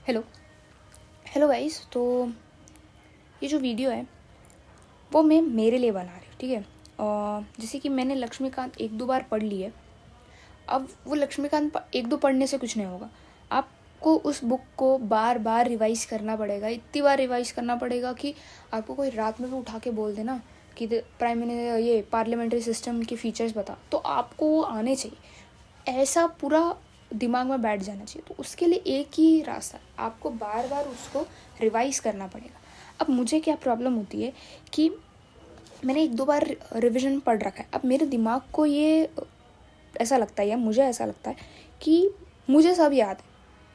Hello hello guys. तो ये जो वीडियो है वो मैं मेरे लिए बना रही हूँ, ठीक है। और जैसे कि मैंने लक्ष्मीकांत एक दो बार पढ़ ली है। अब वो लक्ष्मीकांत एक दो पढ़ने से कुछ नहीं होगा। आपको उस बुक को बार बार रिवाइज़ करना पड़ेगा, इतनी बार रिवाइज़ करना पड़ेगा कि आपको कोई रात में भी उठा के बोल देना कि प्राइम मिनिस्टर ये पार्लियामेंट्री सिस्टम के फीचर्स बता, तो आपको वो आने चाहिए, ऐसा पूरा दिमाग में बैठ जाना चाहिए। तो उसके लिए एक ही रास्ता, आपको बार बार उसको रिवाइज़ करना पड़ेगा। अब मुझे क्या प्रॉब्लम होती है कि मैंने एक दो बार रिवीजन पढ़ रखा है। अब मेरे दिमाग को ये ऐसा लगता है, या मुझे ऐसा लगता है कि मुझे सब याद है,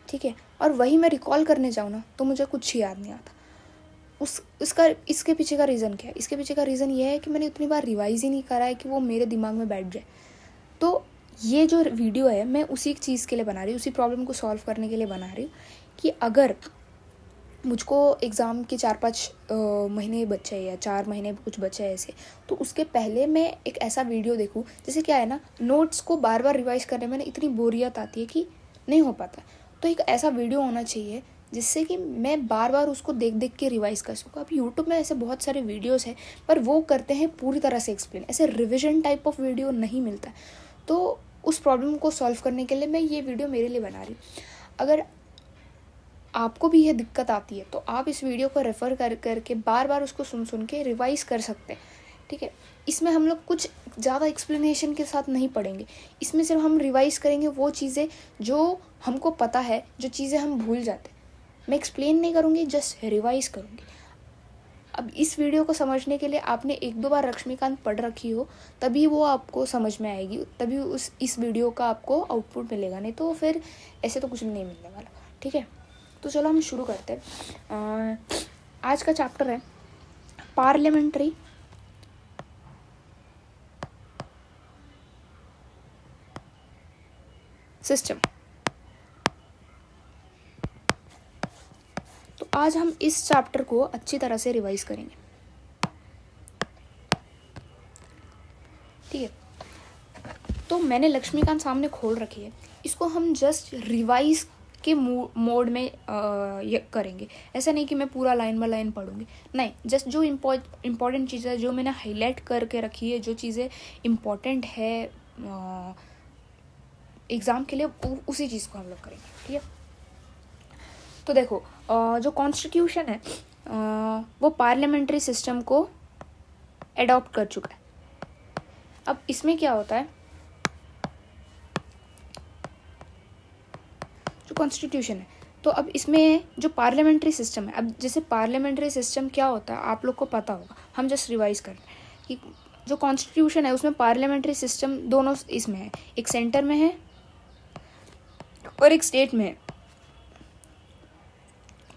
ठीक है, और वही मैं रिकॉल करने जाऊँ ना तो मुझे कुछ याद नहीं आता। इसके पीछे का रीज़न क्या है? इसके पीछे का रीज़न ये है कि मैंने उतनी बार रिवाइज़ ही नहीं करा है कि वो मेरे दिमाग में बैठ जाए। तो ये जो वीडियो है मैं उसी चीज़ के लिए बना रही हूँ, उसी प्रॉब्लम को सॉल्व करने के लिए बना रही हूँ कि अगर मुझको एग्ज़ाम के 4-5 महीने बचे हैं या 4 महीने कुछ बचे हैं ऐसे, तो उसके पहले मैं एक ऐसा वीडियो देखूँ। जैसे क्या है ना, नोट्स को बार बार रिवाइज़ करने में ना इतनी बोरियत आती है कि नहीं हो पाता। तो एक ऐसा वीडियो होना चाहिए जिससे कि मैं बार बार उसको देख देख के रिवाइज़ कर सकूँ। अब यूट्यूब में ऐसे बहुत सारे वीडियोज़ हैं, पर वो करते हैं पूरी तरह से एक्सप्लेन, ऐसे रिविजन टाइप ऑफ वीडियो नहीं मिलता है। तो उस प्रॉब्लम को सॉल्व करने के लिए मैं ये वीडियो मेरे लिए बना रही हूँ। अगर आपको भी ये दिक्कत आती है तो आप इस वीडियो को रेफ़र कर करके बार बार उसको सुन के रिवाइज़ कर सकते हैं, ठीक है। इसमें हम लोग कुछ ज़्यादा एक्सप्लेनेशन के साथ नहीं पढ़ेंगे, इसमें सिर्फ हम रिवाइज़ करेंगे वो चीज़ें जो हमको पता है, जो चीज़ें हम भूल जाते हैं। मैं एक्सप्लेन नहीं करूँगी, जस्ट रिवाइज़ करूँगी। अब इस वीडियो को समझने के लिए आपने एक दो बार लक्ष्मीकांत पढ़ रखी हो, तभी वो आपको समझ में आएगी, तभी इस वीडियो का आपको आउटपुट मिलेगा, नहीं तो फिर ऐसे तो कुछ भी नहीं मिलने वाला, ठीक है। तो चलो हम शुरू करते हैं। आज का चैप्टर है पार्लियामेंट्री सिस्टम। तो आज हम इस चैप्टर को अच्छी तरह से रिवाइज करेंगे, ठीक है। तो मैंने लक्ष्मीकांत सामने खोल रखी है, इसको हम जस्ट रिवाइज के मोड में ये करेंगे। ऐसा नहीं कि मैं पूरा लाइन बाय लाइन पढ़ूंगी, नहीं, जस्ट जो इम्पॉर्टेंट चीज़ें जो मैंने हाईलाइट करके रखी है, जो चीज़ें इम्पॉर्टेंट है एग्ज़ाम के लिए, उसी चीज़ को हम लोग करेंगे, ठीक है। तो देखो, जो कॉन्स्टिट्यूशन है वो पार्लियामेंट्री सिस्टम को एडॉप्ट कर चुका है। अब इसमें क्या होता है, जो कॉन्स्टिट्यूशन है, तो अब इसमें जो पार्लियामेंट्री सिस्टम है, अब जैसे पार्लियामेंट्री सिस्टम क्या होता है आप लोग को पता होगा, हम जस्ट रिवाइज कर रहे हैं कि जो कॉन्स्टिट्यूशन है उसमें पार्लियामेंट्री सिस्टम दोनों इसमें है, एक सेंटर में है और एक स्टेट में है,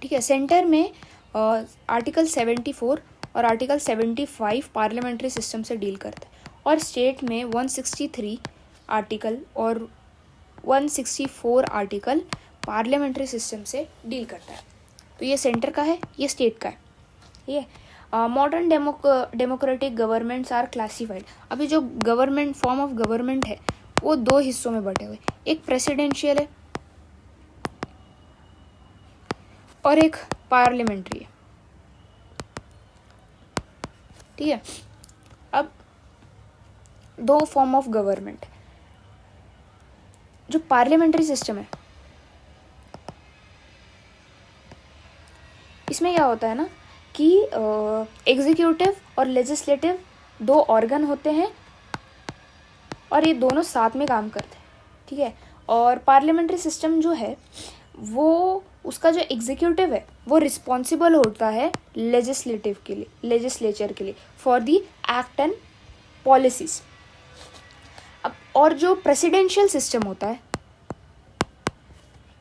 ठीक है। सेंटर में आर्टिकल 74 और आर्टिकल 75 पार्लियामेंट्री सिस्टम से डील करता है, और स्टेट में 163 आर्टिकल और 164 आर्टिकल पार्लियामेंट्री सिस्टम से डील करता है। तो ये सेंटर का है, ये स्टेट का है, ये modern democratic governments are classified. अभी जो गवर्नमेंट फॉर्म ऑफ गवर्नमेंट है वो दो हिस्सों में बटे हुए, एक प्रेसिडेंशियल है और एक पार्लियामेंट्री है, ठीक है। अब दो फॉर्म ऑफ गवर्नमेंट, जो पार्लियामेंट्री सिस्टम है इसमें क्या होता है ना कि एग्जीक्यूटिव और लेजिस्लेटिव दो ऑर्गन होते हैं और ये दोनों साथ में काम करते हैं, ठीक है। और पार्लियामेंट्री सिस्टम जो है वो, उसका जो एग्जीक्यूटिव है वो रिस्पॉन्सिबल होता है लेजिस्लेटिव के लिए, लेजिस्लेचर के लिए, for the act and policies. अब और जो प्रेसिडेंशियल सिस्टम होता है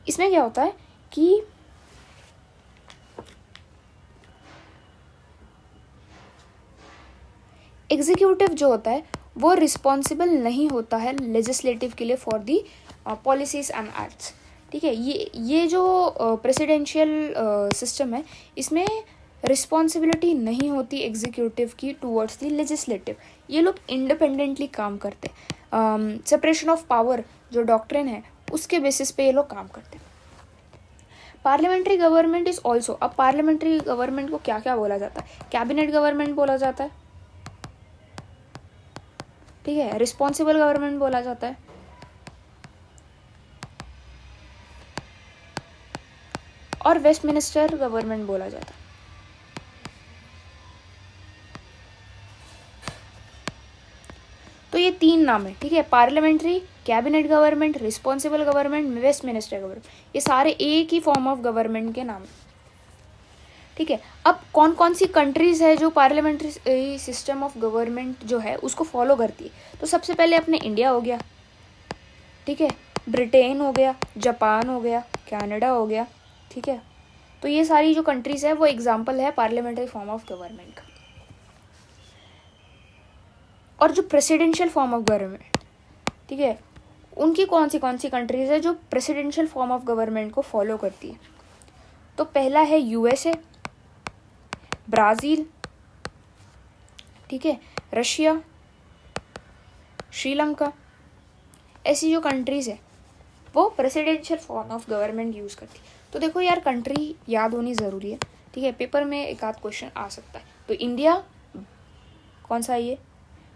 इसमें क्या होता है कि एग्जीक्यूटिव जो होता है वो रिस्पॉन्सिबल नहीं होता है लेजिस्लेटिव के लिए for the policies and acts, ठीक है। ये जो प्रेसिडेंशियल सिस्टम है इसमें रिस्पॉन्सिबिलिटी नहीं होती एग्जीक्यूटिव की टूवर्ड्स दी लेजिस्लेटिव, ये लोग इंडिपेंडेंटली काम करते हैं। सेपरेशन ऑफ पावर जो डॉक्ट्रिन है उसके बेसिस पे ये लोग काम करते हैं। पार्लियामेंट्री गवर्नमेंट इज ऑल्सो, अब पार्लियामेंट्री गवर्नमेंट को क्या क्या बोला जाता है? कैबिनेट गवर्नमेंट बोला जाता है, ठीक है, रिस्पॉन्सिबल गवर्नमेंट बोला जाता है, और वेस्टमिनिस्टर गवर्नमेंट बोला जाता है। तो ये 3 नाम है, ठीक है, parliamentary, cabinet government, responsible government, Westminster government, ये सारे एक ही फॉर्म ऑफ गवर्नमेंट के नाम है, ठीक है। अब कौन कौन सी कंट्रीज है जो पार्लियामेंट्री सिस्टम ऑफ गवर्नमेंट जो है उसको फॉलो करती है? तो सबसे पहले अपने इंडिया हो गया, ठीक है, ब्रिटेन हो गया, जापान हो गया, कनाडा हो गया, ठीक है। तो ये सारी जो कंट्रीज है वो एग्जाम्पल है पार्लियामेंट्री फॉर्म ऑफ गवर्नमेंट का। और जो प्रेसिडेंशियल फॉर्म ऑफ गवर्नमेंट, ठीक है, उनकी कौन सी कंट्रीज है जो प्रेसिडेंशियल फॉर्म ऑफ गवर्नमेंट को फॉलो करती है? तो पहला है यूएसए, ब्राज़ील, ठीक है, रशिया, श्रीलंका, ऐसी जो कंट्रीज है वो presidential form of government use करती है। तो देखो यार, कंट्री याद होनी ज़रूरी है, ठीक है, पेपर में एक आध क्वेश्चन आ सकता है। तो इंडिया कौन सा है ये?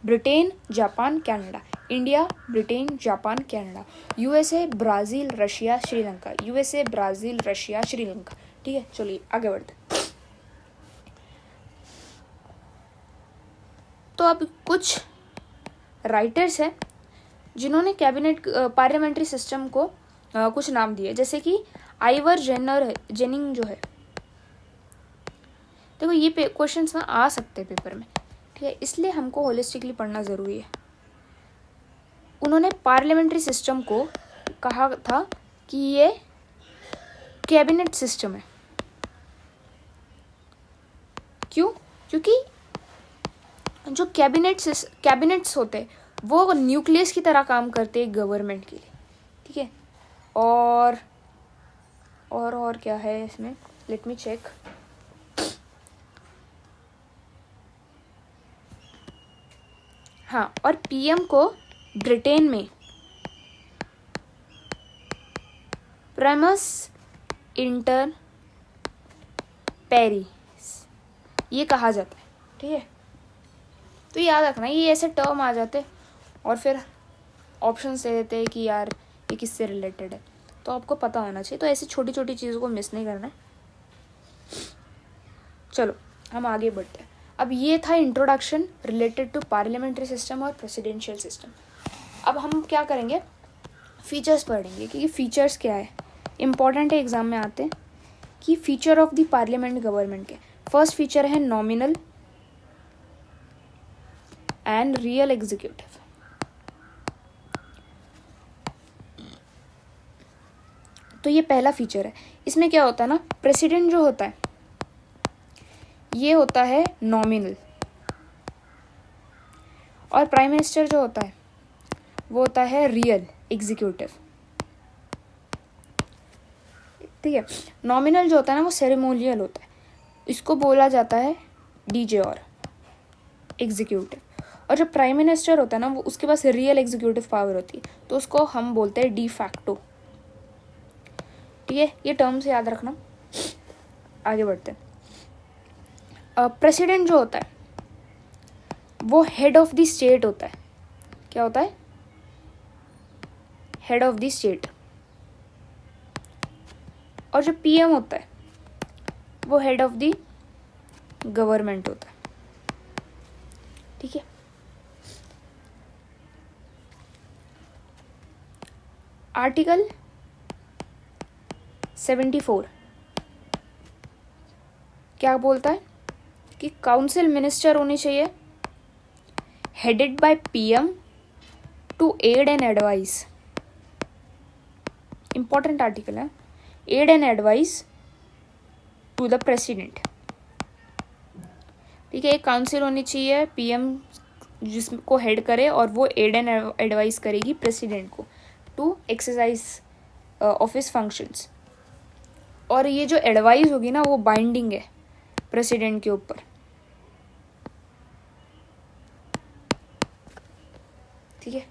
Britain, Japan, Canada, India, Britain, Japan, Canada, USA, Brazil, Russia, Sri Lanka, USA, Brazil, Russia, Sri Lanka, ठीक है। चलिए आगे बढ़ते। तो अब कुछ राइटर्स हैं जिन्होंने कैबिनेट पार्लियामेंट्री सिस्टम को कुछ नाम दिए, जैसे कि आइवर जेनिंग जो है। देखो ये क्वेश्चंस ना आ सकते हैं पेपर में, ठीक है, इसलिए हमको होलिस्टिकली पढ़ना ज़रूरी है। उन्होंने पार्लियामेंट्री सिस्टम को कहा था कि ये कैबिनेट सिस्टम है। क्यों? क्योंकि जो कैबिनेट्स होते हैं वो न्यूक्लियस की तरह काम करते हैं गवर्नमेंट के लिए, ठीक है। और क्या है इसमें, लेट मी चेक। हाँ, और पीएम को ब्रिटेन में प्राइमस इंटर पेरिस ये कहा जाता है, ठीक है। तो याद रखना, ये ऐसे टर्म आ जाते और फिर ऑप्शन दे देते हैं कि यार ये किससे रिलेटेड है, तो आपको पता होना चाहिए। तो ऐसी छोटी छोटी चीज़ों को मिस नहीं करना है। चलो हम आगे बढ़ते हैं। अब ये था introduction related to parliamentary system और प्रेसिडेंशियल सिस्टम। अब हम क्या करेंगे, फीचर्स पढ़ेंगे, क्योंकि फीचर्स क्या है, इम्पॉर्टेंट है, एग्जाम में आते हैं कि feature of the parliament government के। फर्स्ट फीचर है नॉमिनल एंड रियल एग्जीक्यूटिव। तो ये पहला फीचर है। इसमें क्या होता है ना, प्रेसिडेंट जो होता है ये होता है नॉमिनल, और प्राइम मिनिस्टर जो होता है वो होता है रियल एग्जीक्यूटिव, ठीक है। नॉमिनल जो होता है ना वो सेरेमोनियल होता है, इसको बोला जाता है डीजे और एग्जीक्यूटिव। और जो प्राइम मिनिस्टर होता है ना वो उसके पास रियल एग्जीक्यूटिव पावर होती है, तो उसको हम बोलते हैं डी फैक्टो, ठीक है। ये टर्म्स याद रखना। आगे बढ़ते हैं। प्रेसिडेंट जो होता है वो हेड ऑफ द स्टेट होता है। क्या होता है? Head of the state. और जो पीएम होता है वो हेड ऑफ द गवर्नमेंट होता है, ठीक है। आर्टिकल 74 क्या बोलता है कि काउंसिल मिनिस्टर होनी चाहिए headed by PM to aid and advice. Important article है, aid and advice to the president, ठीक है। एक काउंसिल होनी चाहिए पीएम जिसको हेड करे, और वो एड एंड एडवाइस करेगी प्रेसिडेंट को टू एक्सरसाइज ऑफिस फंक्शंस। और ये जो एडवाइस होगी ना वो बाइंडिंग है प्रेसिडेंट के ऊपर, ठीक है।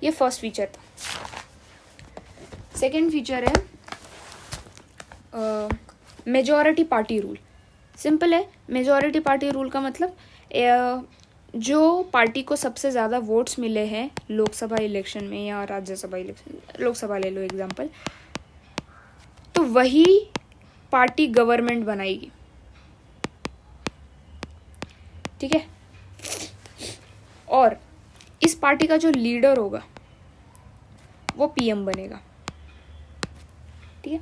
ये फर्स्ट फीचर था। सेकंड फीचर है मेजॉरिटी पार्टी रूल। सिंपल है, मेजॉरिटी पार्टी रूल का मतलब जो पार्टी को सबसे ज़्यादा वोट्स मिले हैं लोकसभा इलेक्शन में या राज्यसभा इलेक्शन, लोकसभा ले लो एग्जांपल, तो वही पार्टी गवर्नमेंट बनाएगी। ठीक है, और इस पार्टी का जो लीडर होगा वो पीएम बनेगा। ठीक है,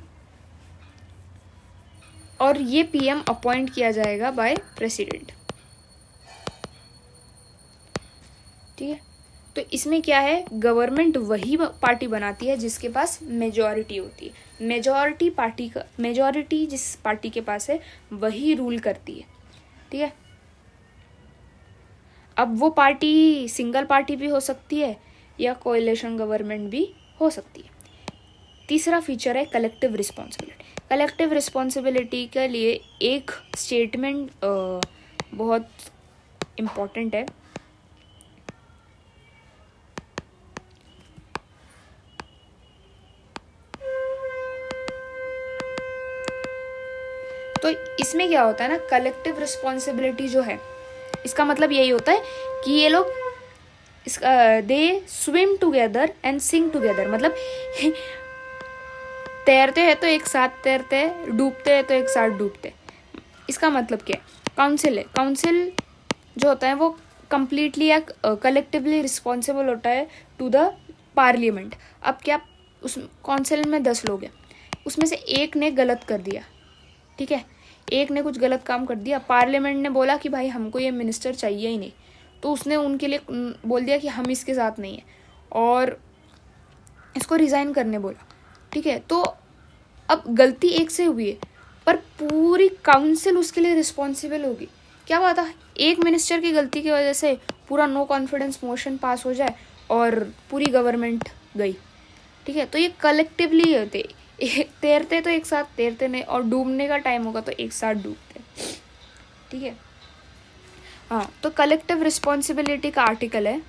और ये पीएम अपॉइंट किया जाएगा बाय प्रेसिडेंट। ठीक है, तो इसमें क्या है, गवर्नमेंट वही पार्टी बनाती है जिसके पास मेजॉरिटी होती है। मेजॉरिटी जिस पार्टी के पास है वही रूल करती है। ठीक है, अब वो पार्टी सिंगल पार्टी भी हो सकती है या कोएलिशन गवर्नमेंट भी हो सकती है। तीसरा फीचर है कलेक्टिव रिस्पॉन्सिबिलिटी। कलेक्टिव रिस्पॉन्सिबिलिटी के लिए एक स्टेटमेंट बहुत इम्पोर्टेंट है। तो इसमें क्या होता है ना, कलेक्टिव रिस्पॉन्सिबिलिटी जो है इसका मतलब यही होता है कि ये लोग दे swim together and Singh together. मतलब तैरते हैं तो एक साथ तैरते हैं, डूबते हैं तो एक साथ डूबते। इसका मतलब क्या है, काउंसिल है, काउंसिल जो होता है वो कंप्लीटली या कलेक्टिवली रिस्पॉन्सिबल होता है टू द पार्लियामेंट। अब क्या, उस काउंसिल में 10 लोग हैं, उसमें से एक ने गलत कर दिया। ठीक है, एक ने कुछ गलत काम कर दिया, पार्लियामेंट ने बोला कि भाई हमको ये मिनिस्टर चाहिए ही नहीं, तो उसने उनके लिए बोल दिया कि हम इसके साथ नहीं है और इसको रिज़ाइन करने बोला। ठीक है, तो अब गलती एक से हुई है पर पूरी काउंसिल उसके लिए रिस्पॉन्सिबल होगी। क्या बात है, एक मिनिस्टर की गलती की वजह से पूरा नो कॉन्फिडेंस मोशन पास हो जाए और पूरी गवर्नमेंट गई। ठीक है, तो ये कलेक्टिवली होते, तैरते तो एक साथ तैरते नहीं, और डूबने का टाइम होगा तो एक साथ डूबते। ठीक है, हाँ, तो कलेक्टिव रिस्पॉन्सिबिलिटी का आर्टिकल है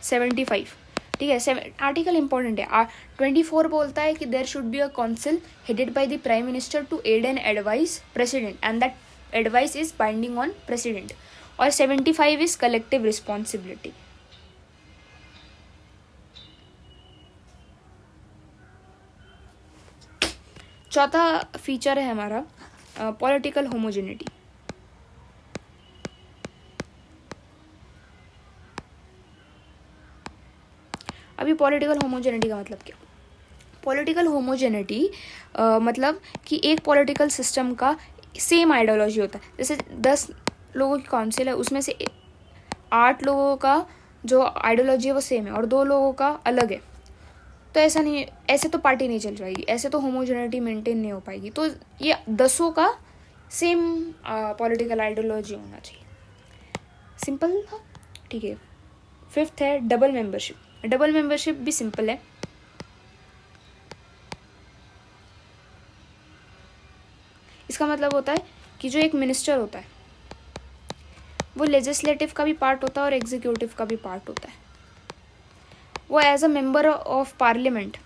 75। ठीक है, आर्टिकल इंपॉर्टेंट है। 24 बोलता है कि there should be a council headed by the prime minister to aid and advise president and that advice is binding on president. और 75 इज कलेक्टिव रिस्पॉन्सिबिलिटी। चौथा फीचर है हमारा पॉलिटिकल होमोजेनिटी। अभी पॉलिटिकल होमोजेनिटी का मतलब क्या, पॉलिटिकल होमोजेनिटी मतलब कि एक पॉलिटिकल सिस्टम का सेम आइडियोलॉजी होता है। जैसे 10 लोगों की काउंसिल है, उसमें से 8 लोगों का जो आइडियोलॉजी है वो सेम है और 2 लोगों का अलग है, तो ऐसा नहीं, ऐसे तो पार्टी नहीं चल जाएगी, ऐसे तो होमोजेनिटी मेंटेन नहीं हो पाएगी। तो ये 10 का सेम पॉलिटिकल आइडियोलॉजी होना चाहिए। सिंपल था। ठीक है, 5th है डबल मेंबरशिप। डबल मेंबरशिप भी सिंपल है। इसका मतलब होता है कि जो एक मिनिस्टर होता है वो लेजिस्लेटिव का भी पार्ट होता है और एग्जीक्यूटिव का भी पार्ट होता है। वो as a member of parliament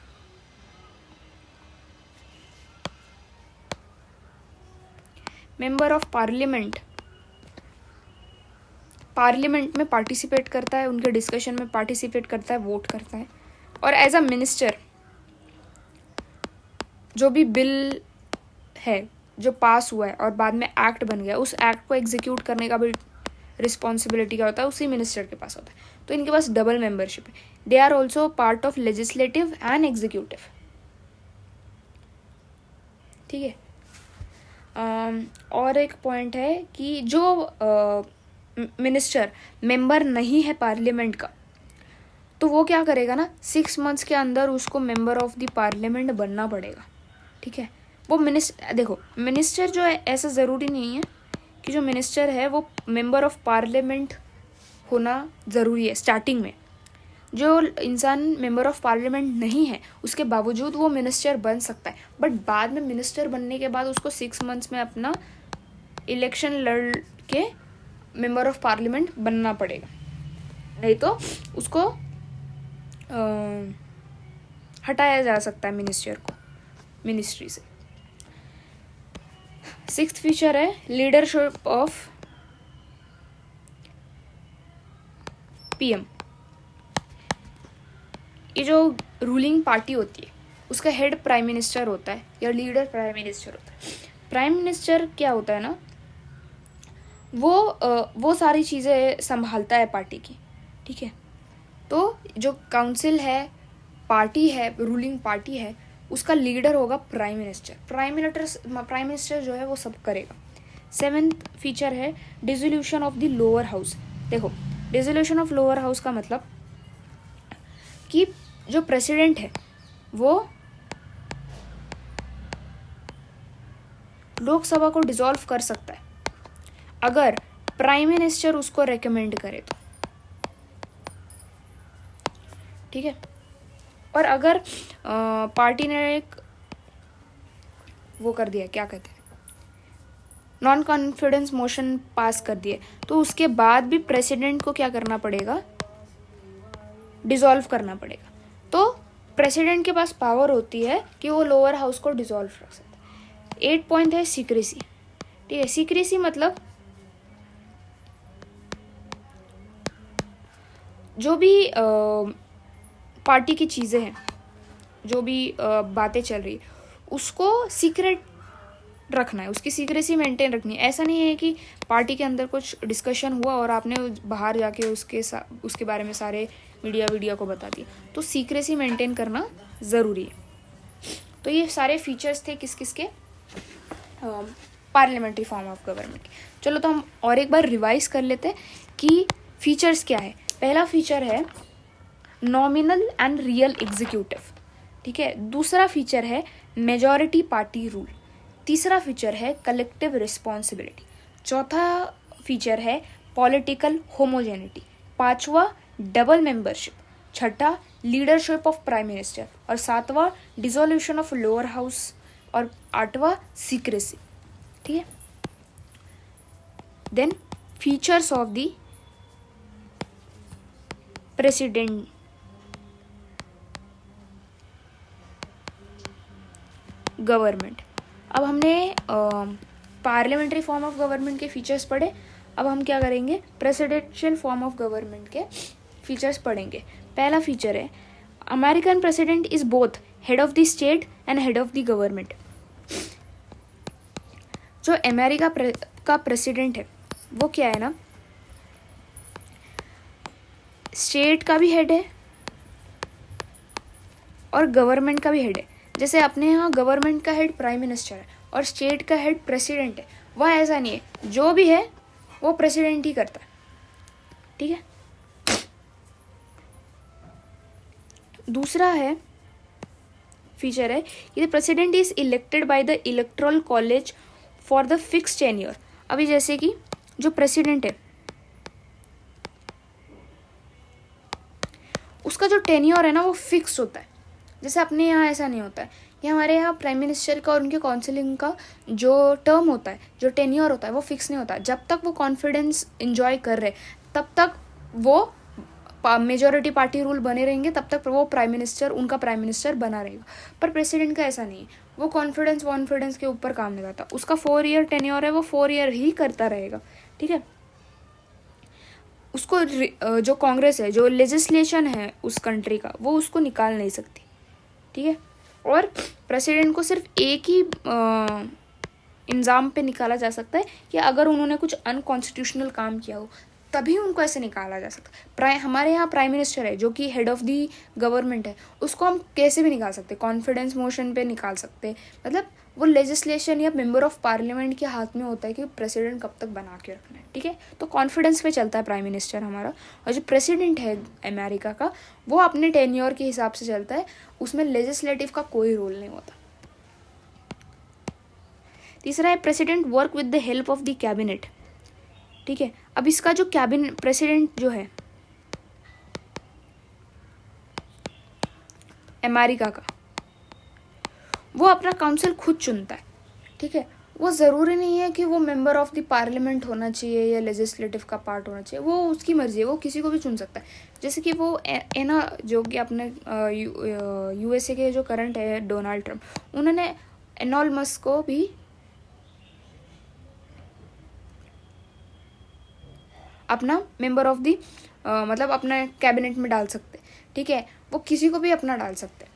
parliament में पार्टिसिपेट करता है, उनके डिस्कशन में पार्टिसिपेट करता है, वोट करता है। और एज अ मिनिस्टर जो भी बिल है जो पास हुआ है और बाद में एक्ट बन गया, उस एक्ट को एग्जीक्यूट करने का भी रिस्पॉन्सिबिलिटी क्या होता है, उसी मिनिस्टर के पास होता है। तो इनके पास डबल मेंबरशिप है। They are also part of legislative and executive. ठीक है, और एक पॉइंट है कि जो मिनिस्टर मेंबर नहीं है पार्लियामेंट का, तो वो क्या करेगा ना, 6 मंथ्स के अंदर उसको मेंबर ऑफ द पार्लियामेंट बनना पड़ेगा। ठीक है, वो देखो मिनिस्टर जो है ऐसा ज़रूरी नहीं है कि जो मिनिस्टर है वो मेंबर ऑफ पार्लियामेंट होना ज़रूरी है। स्टार्टिंग में जो इंसान मेंबर ऑफ पार्लियामेंट नहीं है उसके बावजूद वो मिनिस्टर बन सकता है, बट बाद में मिनिस्टर बनने के बाद उसको 6 मंथ्स में अपना इलेक्शन लड़ के मेंबर ऑफ पार्लियामेंट बनना पड़ेगा, नहीं तो उसको हटाया जा सकता है मिनिस्टर को मिनिस्ट्री से। सिक्स्थ फीचर है लीडरशिप ऑफ पीएम। ये जो रूलिंग पार्टी होती है उसका हेड प्राइम मिनिस्टर होता है या लीडर प्राइम मिनिस्टर होता है। प्राइम मिनिस्टर क्या होता है ना, वो सारी चीज़ें संभालता है पार्टी की, ठीक है। तो जो काउंसिल है, पार्टी है, रूलिंग पार्टी है, उसका लीडर होगा प्राइम मिनिस्टर। प्राइम मिनिस्टर जो है वो सब करेगा। सेवेंथ फीचर है dissolution of the lower house. देखो, डिसोल्यूशन ऑफ लोअर हाउस का मतलब कि जो प्रेसिडेंट है वो लोकसभा को डिसॉल्व कर सकता है अगर प्राइम मिनिस्टर उसको रेकमेंड करे तो, ठीक है। और अगर पार्टी ने एक वो कर दिया, क्या कहते हैं, नॉन कॉन्फिडेंस मोशन पास कर दिए, तो उसके बाद भी प्रेसिडेंट को क्या करना पड़ेगा, डिसॉल्व करना पड़ेगा। तो प्रेसिडेंट के पास पावर होती है कि वो लोअर हाउस को डिसॉल्व रख सकता है। 8 पॉइंट है सीक्रेसी, ठीक है। सीक्रेसी मतलब जो भी पार्टी की चीज़ें हैं, जो भी बातें चल रही है, उसको सीक्रेट रखना है, उसकी सीक्रेसी मेंटेन रखनी है। ऐसा नहीं है कि पार्टी के अंदर कुछ डिस्कशन हुआ और आपने बाहर जाके उसके बारे में सारे मीडिया को बता दिया। तो सीक्रेसी मेंटेन करना ज़रूरी है। तो ये सारे फीचर्स थे किस किस के, पार्लियामेंट्री फॉर्म ऑफ गवर्नमेंट के। चलो तो हम और एक बार रिवाइज कर लेते हैं कि फीचर्स क्या है। पहला फीचर है नॉमिनल एंड रियल एग्जीक्यूटिव, ठीक है। दूसरा फीचर है मेजॉरिटी पार्टी रूल। तीसरा फीचर है कलेक्टिव रिस्पॉन्सिबिलिटी। चौथा फीचर है पॉलिटिकल होमोजेनिटी। पांचवा डबल मेंबरशिप। छठा लीडरशिप ऑफ प्राइम मिनिस्टर। और सातवां डिसोल्यूशन ऑफ लोअर हाउस। और आठवां सीक्रेसी, ठीक है। Then features of the president, government. अब हमने पार्लियामेंट्री फॉर्म ऑफ गवर्नमेंट के फीचर्स पढ़े। अब हम क्या करेंगे, प्रेसिडेंशियल फॉर्म ऑफ गवर्नमेंट के फीचर्स पढ़ेंगे। पहला फीचर है American president is both head of the state and head of the government. जो अमेरिका का प्रेसिडेंट है वो क्या है ना, स्टेट का भी हेड है और गवर्नमेंट का भी हेड है। जैसे अपने यहाँ गवर्नमेंट का हेड प्राइम मिनिस्टर है और स्टेट का हेड प्रेसिडेंट है, वह ऐसा नहीं है, जो भी है वो प्रेसिडेंट ही करता है, ठीक है। दूसरा है फीचर है कि the president is elected by the electoral college for the fix tenure. अभी जैसे कि जो प्रेसिडेंट है उसका जो टेन्योर है ना वो फिक्स होता है। जैसे अपने यहाँ ऐसा नहीं होता है। ये हमारे यहाँ प्राइम मिनिस्टर का और उनके काउंसिलिंग का जो टर्म होता है, जो टेन्योर होता है, वो फिक्स नहीं होता। जब तक वो कॉन्फिडेंस इंजॉय कर रहे तब तक वो मेजॉरिटी पार्टी रूल बने रहेंगे, तब तक वो प्राइम मिनिस्टर, उनका प्राइम मिनिस्टर बना रहेगा। पर प्रेसिडेंट का ऐसा नहीं है, वो कॉन्फिडेंस के ऊपर काम नहीं करता। उसका 4 ईयर टेन्योर है, वो 4 ईयर ही करता रहेगा, ठीक है। उसको जो कांग्रेस है, जो लेजिस्लेशन है उस कंट्री का, वो उसको निकाल नहीं सकती, ठीक है। और प्रेसिडेंट को सिर्फ एक ही इंजाम पे निकाला जा सकता है कि अगर उन्होंने कुछ अनकॉन्स्टिट्यूशनल काम किया हो, तभी उनको ऐसे निकाला जा सकता है। हमारे यहाँ प्राइम मिनिस्टर है जो कि हेड ऑफ दी गवर्नमेंट है, उसको हम कैसे भी निकाल सकते, कॉन्फिडेंस मोशन पे निकाल सकते। मतलब वो लेजिस्लेशन या मेंबर ऑफ पार्लियामेंट के हाथ में होता है कि प्रेसिडेंट कब तक बना के रखना है, ठीक है। तो कॉन्फिडेंस पे चलता है प्राइम मिनिस्टर हमारा। और जो प्रेसिडेंट है अमेरिका का, वो अपने टेन्योर के हिसाब से चलता है, उसमें लेजिस्लेटिव का कोई रोल नहीं होता। तीसरा है president work with the help of the cabinet, ठीक है। अब इसका जो कैबिनेट प्रेसिडेंट जो है अमेरिका का, वो अपना काउंसिल खुद चुनता है, ठीक है। वो ज़रूरी नहीं है कि वो मेंबर ऑफ द पार्लियामेंट होना चाहिए या लेजिस्लेटिव का पार्ट होना चाहिए, वो उसकी मर्जी है, वो किसी को भी चुन सकता है। जैसे कि वो ना जो कि अपने यूएसए के जो करंट है डोनाल्ड ट्रम्प, उन्होंने एनॉल मस्क को भी अपना मेंबर ऑफ दी मतलब अपना कैबिनेट में डाल सकते, ठीक है, वो किसी को भी अपना डाल सकते।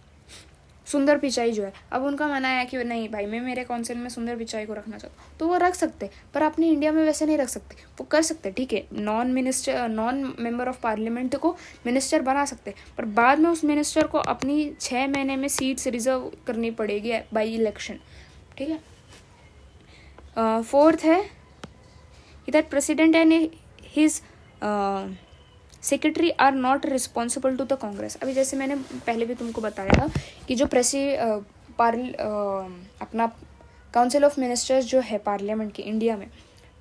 सुंदर पिचाई जो है, अब उनका मानना है कि नहीं भाई मैं मेरे काउंसिल में सुंदर पिचाई को रखना चाहता हूँ, तो वो रख सकते, पर अपने इंडिया में वैसे नहीं रख सकते। वो कर सकते, ठीक है, नॉन मेंबर ऑफ पार्लियामेंट को मिनिस्टर बना सकते, पर बाद में उस मिनिस्टर को अपनी 6 महीने में सीट्स रिजर्व करनी पड़ेगी बाई इलेक्शन, ठीक है। फोर्थ है कि that president and his secretary are not responsible to the Congress. अभी जैसे मैंने पहले भी तुमको बताया था कि जो अपना काउंसिल ऑफ मिनिस्टर्स जो है पार्लियामेंट के इंडिया में,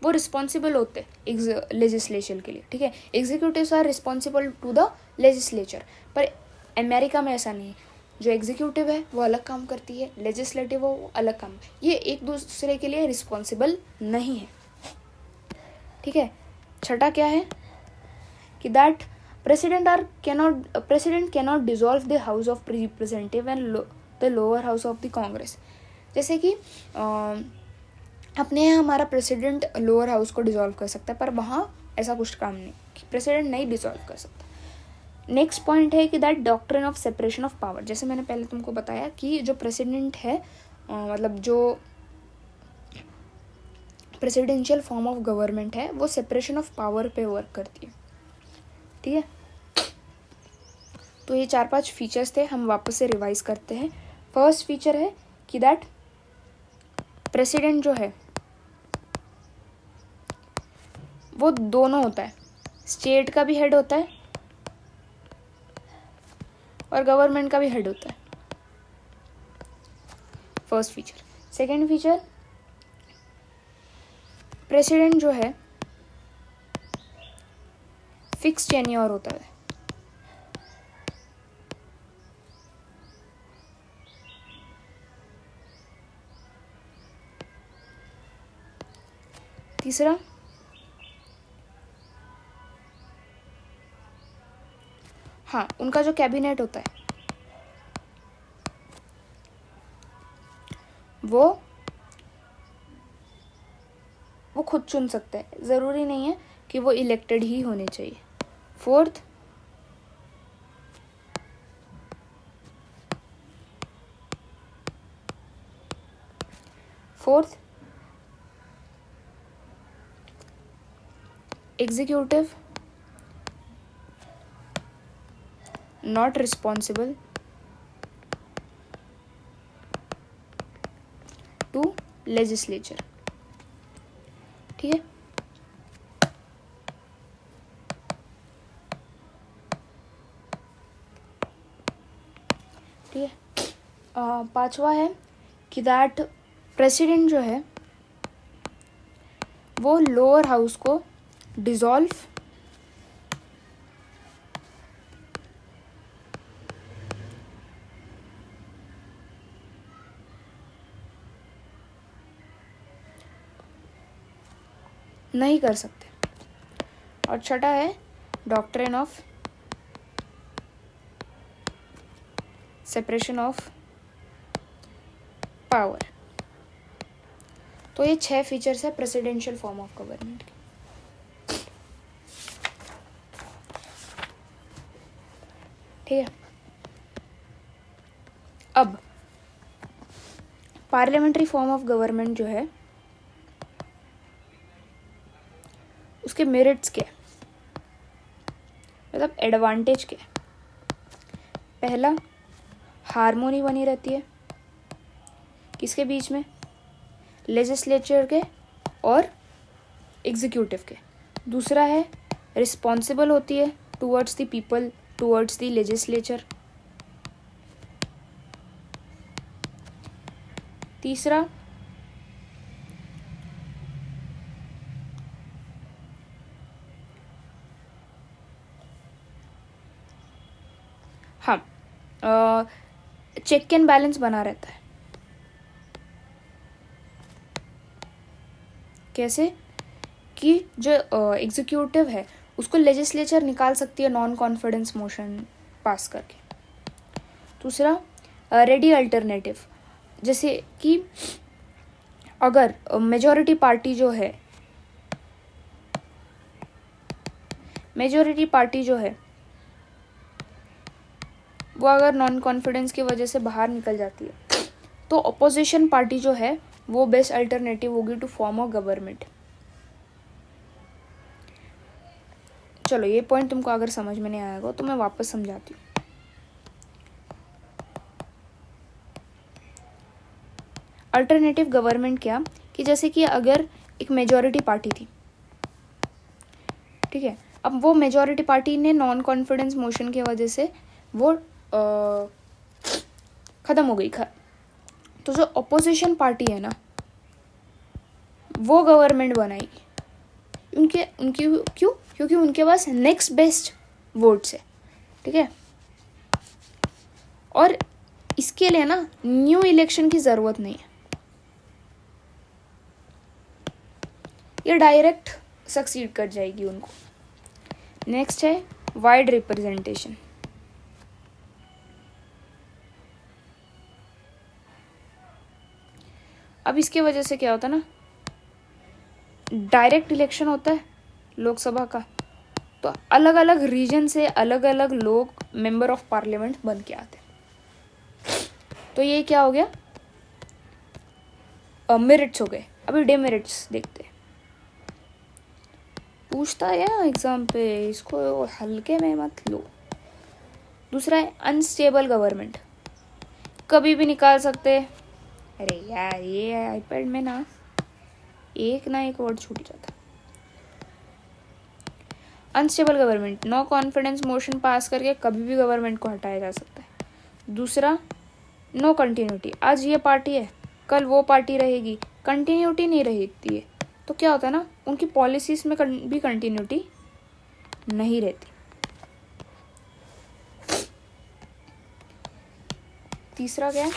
वो रिस्पॉन्सिबल होते हैं लेजिस्लेशन के लिए, ठीक है। Executives are responsible to the legislature, पर अमेरिका में ऐसा नहीं है। जो एग्जीक्यूटिव है वो अलग काम करती है, लेजिस्लेटिव वो अलग काम, ये एक दूसरे के लिए रिस्पॉन्सिबल नहीं है, ठीक है। छठा क्या है कि that president cannot dissolve the house of representative and the lower house of the Congress. जैसे कि अपने यहाँ हमारा प्रेसिडेंट लोअर हाउस को डिसॉल्व कर सकता है, पर वहाँ ऐसा कुछ काम नहीं कि प्रेसिडेंट नहीं डिसॉल्व कर सकता। नेक्स्ट पॉइंट है कि that doctrine of separation of power. जैसे मैंने पहले तुमको बताया कि जो प्रेसिडेंट है मतलब जो प्रेसिडेंशियल फॉर्म ऑफ गवर्नमेंट है वो सेपरेशन ऑफ पावर पे वर्क करती है, ठीक है। तो ये 4-5 फीचर्स थे, हम वापस से रिवाइज करते हैं। फर्स्ट फीचर है कि दैट प्रेसिडेंट जो है वो दोनों होता है, स्टेट का भी हेड होता है और गवर्नमेंट का भी हेड होता है, first feature. Second feature, president जो है फिक्स टेन्योर होता है। तीसरा, हाँ, उनका जो कैबिनेट होता है वो खुद चुन सकते हैं, ज़रूरी नहीं है कि वो इलेक्टेड ही होने चाहिए। Fourth, executive not responsible to legislature, ठीक है। ठीक है, पांचवा है कि दैट प्रेसिडेंट जो है वो लोअर हाउस को डिसॉल्व नहीं कर सकते। और छठा है doctrine of separation of power. तो ये 6 फीचर्स है प्रेसिडेंशियल फॉर्म ऑफ गवर्नमेंट के, ठीक है। अब पार्लियामेंट्री फॉर्म ऑफ गवर्नमेंट जो है उसके मेरिट्स क्या, मतलब एडवांटेज क्या। पहला, हार्मोनी बनी रहती है किसके बीच में, लेजिस्लेचर के और एग्जीक्यूटिव के। दूसरा है रिस्पॉन्सिबल होती है towards the people, towards the legislature. तीसरा, हाँ, चेक एंड बैलेंस बना रहता है। कैसे कि जो एग्जीक्यूटिव है उसको लेजिस्लेचर निकाल सकती है नॉन कॉन्फिडेंस मोशन पास करके। दूसरा, रेडी अल्टरनेटिव, जैसे कि अगर मेजॉरिटी पार्टी जो है मेजॉरिटी पार्टी जो है वो अगर नॉन कॉन्फिडेंस की वजह से बाहर निकल जाती है तो अपोजिशन पार्टी जो है वो बेस्ट अल्टरनेटिव होगी टू फॉर्म अ गवर्नमेंट। चलो ये पॉइंट तुमको अगर समझ में नहीं आएगा तो मैं वापस समझाती हूँ। अल्टरनेटिव गवर्नमेंट क्या कि जैसे कि अगर एक मेजॉरिटी पार्टी थी, ठीक है, अब वो मेजॉरिटी पार्टी ने नॉन कॉन्फिडेंस मोशन की वजह से वो ख़त्म हो गई। तो जो अपोजिशन पार्टी है ना वो गवर्नमेंट बनाएगी। उनके उनकी क्यों? क्योंकि उनके पास नेक्स्ट बेस्ट वोट्स है, ठीक है। और इसके लिए ना न्यू इलेक्शन की ज़रूरत नहीं है, ये डायरेक्ट सक्सीड कर जाएगी उनको। नेक्स्ट है वाइड रिप्रेजेंटेशन। अब इसके वजह से क्या होता है ना, डायरेक्ट इलेक्शन होता है लोकसभा का, तो अलग अलग रीजन से अलग अलग लोग मेंबर ऑफ पार्लियामेंट बन के आते हैं। तो ये क्या हो गया, मेरिट्स हो गए। अभी डेमेरिट्स देखते हैं। पूछता है एग्जाम पे, इसको हल्के में मत लो। दूसरा है अनस्टेबल गवर्नमेंट, कभी भी निकाल सकते। अरे यार ये आईपैड में ना एक वर्ड छूट जाता। Unstable government, no confidence motion pass करके कभी भी गवर्नमेंट को हटाया जा सकता है। दूसरा नो कंटिन्यूटी, आज ये पार्टी है कल वो पार्टी रहेगी, कंटिन्यूटी नहीं रहती है, तो क्या होता है ना उनकी पॉलिसीज में भी कंटिन्यूटी नहीं रहती। तीसरा क्या है,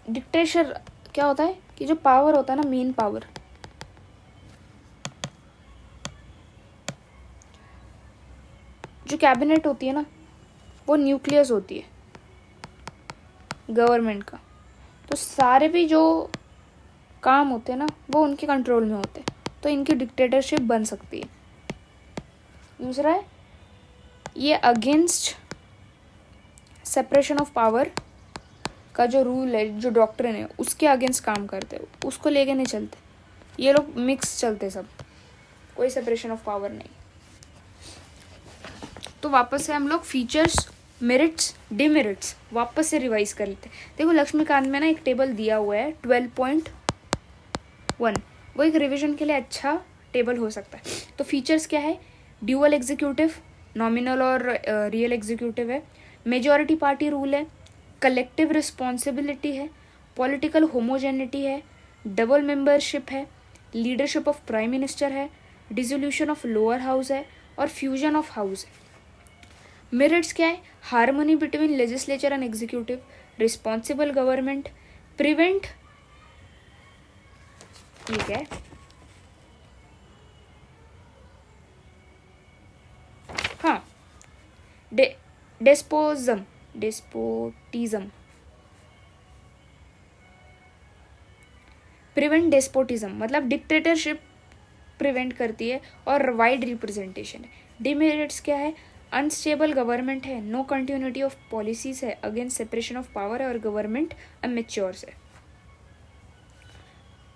डिक्टेटर। क्या होता है कि जो पावर होता है ना, मेन पावर, जो कैबिनेट होती है ना वो न्यूक्लियस होती है गवर्नमेंट का, तो सारे भी जो काम होते हैं ना वो उनके कंट्रोल में होते हैं, तो इनकी डिक्टेटरशिप बन सकती है। दूसरा है ये अगेंस्ट सेपरेशन ऑफ पावर का जो रूल है, जो डॉक्ट्रिन है, उसके अगेंस्ट काम करते हैं, उसको लेके नहीं चलते। ये लोग मिक्स चलते सब, कोई सेपरेशन ऑफ पावर नहीं। तो वापस से हम लोग फीचर्स, मेरिट्स, डिमेरिट्स वापस से रिवाइज कर लेते हैं। देखो लक्ष्मीकांत में ना एक टेबल दिया हुआ है 12.1, वो एक रिवीजन के लिए अच्छा टेबल हो सकता है। तो फीचर्स क्या है, ड्यूअल एग्जीक्यूटिव, नॉमिनल और रियल एग्जीक्यूटिव है, मेजॉरिटी पार्टी रूल है, कलेक्टिव रिस्पॉन्सिबिलिटी है, पॉलिटिकल होमोजेनिटी है, डबल मेंबरशिप है, लीडरशिप ऑफ प्राइम मिनिस्टर है, डिसोल्यूशन ऑफ लोअर हाउस है और फ्यूजन ऑफ हाउस है। मेरिट्स क्या है, harmony between legislature and executive, responsible government, prevent, ठीक है, हाँ, डेस्पोटिज्म, प्रिवेंट डेस्पोटिज्म मतलब डिक्टेटरशिप प्रिवेंट करती है, और वाइड रिप्रेजेंटेशन है। डिमेरिट्स क्या है, अनस्टेबल गवर्नमेंट है, नो कंटिन्यूटी ऑफ पॉलिसीज है, अगेंस्ट सेपरेशन ऑफ पावर है और गवर्नमेंट अमेच्योर्स है,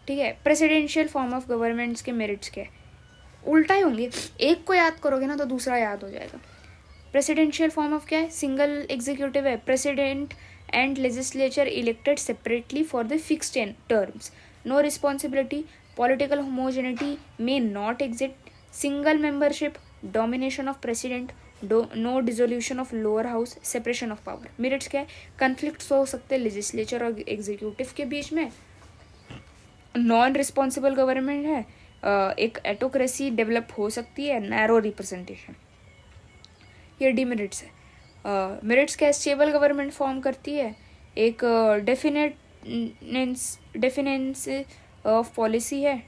ठीक है। प्रेसिडेंशियल फॉर्म ऑफ गवर्नमेंट्स के मेरिट्स क्या है, उल्टा ही होंगे, एक को याद करोगे ना तो दूसरा याद हो जाएगा। प्रेसिडेंशियल फॉर्म ऑफ क्या है, सिंगल एग्जीक्यूटिव है, president and legislature elected separately for the fixed terms, no responsibility, political homogeneity में not exist, single membership, domination of president, no dissolution of lower house, separation of power. Merits क्या है, conflicts हो सकते हैं legislature और executive के बीच में, non responsible government है, एक एटोक्रेसी डेवलप हो सकती है, नैरो रिप्रेजेंटेशन। ये डिमेरिट्स है। मेरिट्स क्या, स्टेबल गवर्नमेंट फॉर्म करती है, एक डेफिनेंस ऑफ पॉलिसी है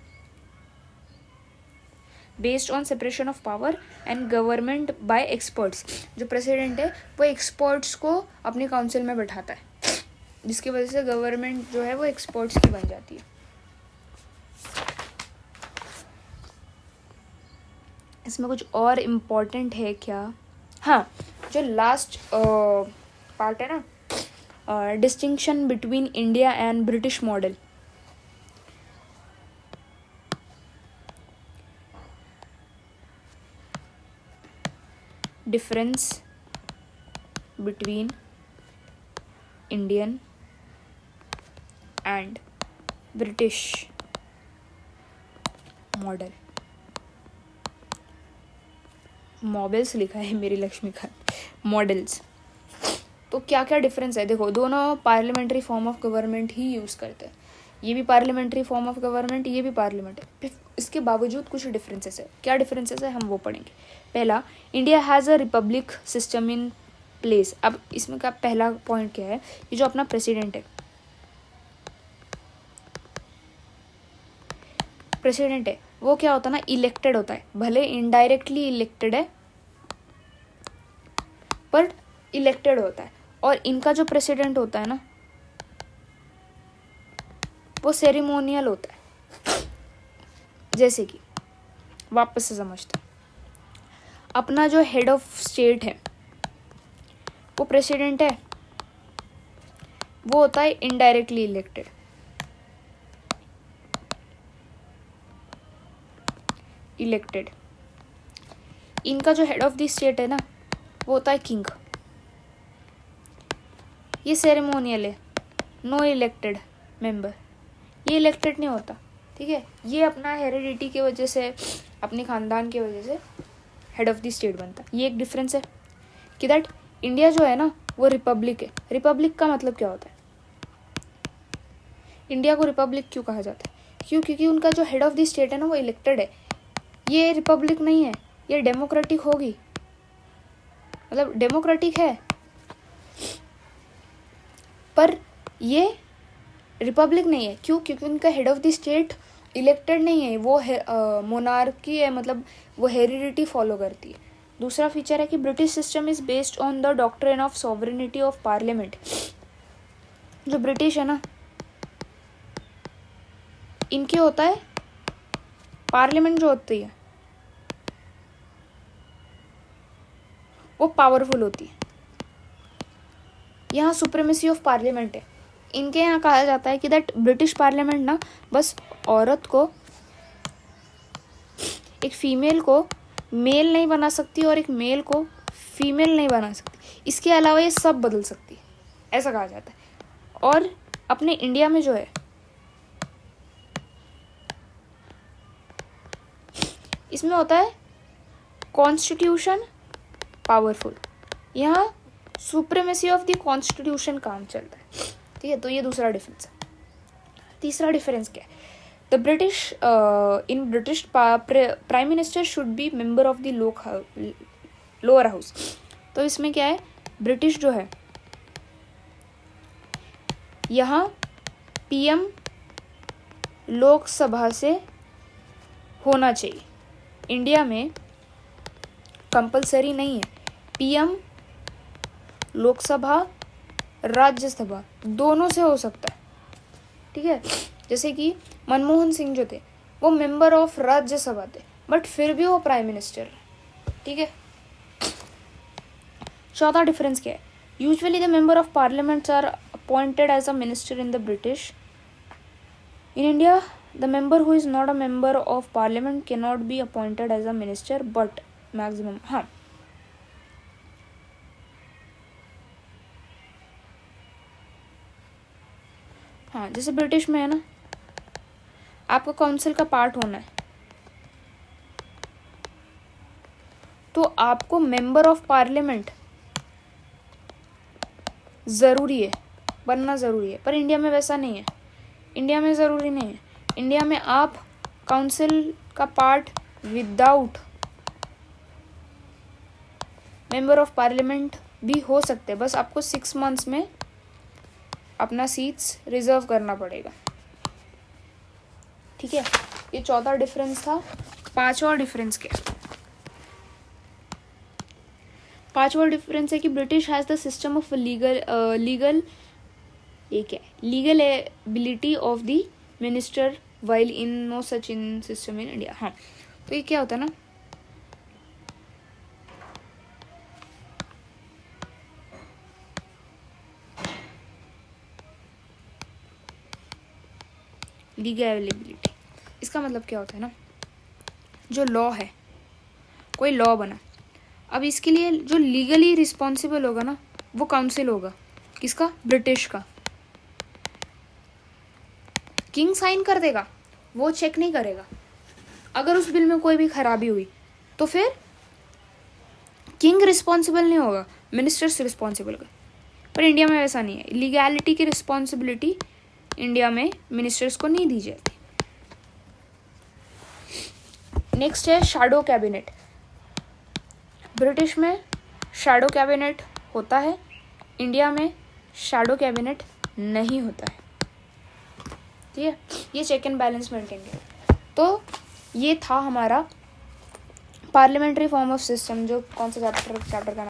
based on separation of power and government by experts. जो प्रेसिडेंट है वो एक्सपर्ट्स को अपनी काउंसिल में बैठाता है, जिसकी वजह से गवर्नमेंट जो है वो एक्सपर्ट्स की बन जाती है। इसमें कुछ और इम्पोर्टेंट है क्या? हाँ, जो लास्ट पार्ट है ना, distinction between India and British model. Difference between Indian and British model. Models लिखा है मेरी लक्ष्मीकांत, मॉडल्स. तो क्या क्या डिफरेंस है? देखो, दोनों parliamentary form of government he use करते हैं. ये भी पार्लियामेंट्री फॉर्म ऑफ गवर्नमेंट, ये भी पार्लियामेंट है. इसके बावजूद कुछ डिफरेंसेस है. क्या डिफरेंसेस है हम वो पढ़ेंगे. पहला, India has a republic system in place. अब इसमें का पहला पॉइंट क्या है? ये जो अपना प्रेसिडेंट है, प्रेसिडेंट है वो क्या होता है ना, इलेक्टेड होता है. भले इनडायरेक्टली इलेक्टेड है पर इलेक्टेड होता है. और इनका जो प्रेसिडेंट होता है ना, वो सेरेमोनियल होता है. जैसे कि वापस से समझते हैं, अपना जो हेड ऑफ स्टेट है वो प्रेसिडेंट है, वो होता है इनडायरेक्टली इलेक्टेड. इनका जो हेड ऑफ द स्टेट है ना, वो होता है किंग. ये सेरेमोनियल है, नो इलेक्टेड मेंबर. ये इलेक्टेड नहीं होता. ठीक है, ये अपना हेरिडिटी की वजह से, अपने खानदान की वजह से हेड ऑफ द स्टेट बनता है. ये एक डिफरेंस है कि दैट इंडिया जो है ना वो रिपब्लिक है. रिपब्लिक का मतलब क्या होता है? इंडिया को रिपब्लिक क्यों कहा जाता है? क्योंकि उनका जो हेड ऑफ द स्टेट है ना वो इलेक्टेड है. ये रिपब्लिक नहीं है, ये डेमोक्रेटिक होगी, मतलब डेमोक्रेटिक है पर ये रिपब्लिक नहीं है. क्यों? क्योंकि उनका head of the state elected नहीं है, वो मोनार्की है, मतलब वो हेरिडिटी फॉलो करती है. दूसरा फीचर है कि British system is based on the doctrine of sovereignty of parliament. जो ब्रिटिश है ना, इनके होता है पार्लियामेंट जो होती है वो पावरफुल होती है. यहाँ सुप्रीमेसी ऑफ पार्लियामेंट है. इनके यहाँ कहा जाता है कि दैट ब्रिटिश पार्लियामेंट ना बस औरत को, एक फीमेल को मेल नहीं बना सकती और एक मेल को फीमेल नहीं बना सकती. इसके अलावा ये सब बदल सकती है, ऐसा कहा जाता है. और अपने इंडिया में जो है, इसमें होता है कॉन्स्टिट्यूशन पावरफुल. यहाँ सुप्रीमेसी ऑफ द कॉन्स्टिट्यूशन काम चलता है. ठीक है, तो ये दूसरा डिफरेंस है. तीसरा डिफरेंस क्या है? The British in British prime minister should be member of the lower house. तो इसमें क्या है? ब्रिटिश जो है, यहाँ पीएम लोकसभा से होना चाहिए. इंडिया में कंपलसरी नहीं है. पीएम लोकसभा राज्यसभा दोनों से हो सकता है. ठीक है, जैसे कि मनमोहन सिंह जो थे वो मेंबर ऑफ राज्यसभा थे बट फिर भी वो प्राइम मिनिस्टर. ठीक है. चौथा डिफरेंस क्या है? Usually the member of parliaments are appointed as a minister in the British. In India the member who is not a member of parliament cannot be appointed as a minister but maximum. हाँ, जैसे British में है ना, आपको council का part होना है तो आपको मेंबर ऑफ पार्लियामेंट ज़रूरी है, बनना ज़रूरी है. पर इंडिया में वैसा नहीं है. इंडिया में ज़रूरी नहीं है. इंडिया में आप काउंसिल का part without member of parliament भी हो सकते हैं. बस आपको 6 months में अपना सीट्स रिजर्व करना पड़ेगा. ठीक है, ये चौथा डिफरेंस था. पांचवा डिफरेंस क्या है? पांचवा डिफरेंस है कि British has the system of legal ability of the minister while in no such in system in India. हाँ, तो ये क्या होता है ना, लीगल अवेलेबिलिटी, इसका मतलब क्या होता है ना, जो लॉ है, कोई लॉ बना, अब इसके लिए जो लीगली रिस्पॉन्सिबल होगा ना वो काउंसिल होगा, किसका, ब्रिटिश का। किंग साइन कर देगा, वो चेक नहीं करेगा। अगर उस बिल में कोई भी खराबी हुई तो फिर किंग रिस्पॉन्सिबल नहीं होगा, मिनिस्टर्स रिस्पॉन्सिबल होगा। पर इंडिया में वैसा नहीं है, लीगैलिटी की रिस्पॉन्सिबिलिटी इंडिया में मिनिस्टर्स को नहीं दी जाती। नेक्स्ट है शैडो कैबिनेट। ब्रिटिश में शैडो कैबिनेट होता है, इंडिया में शैडो कैबिनेट नहीं होता है, ठीक है। ये चेक एंड बैलेंस मेंटेन किया। तो ये था हमारा पार्लियामेंट्री फॉर्म ऑफ सिस्टम, जो कौन सा चैप्टर का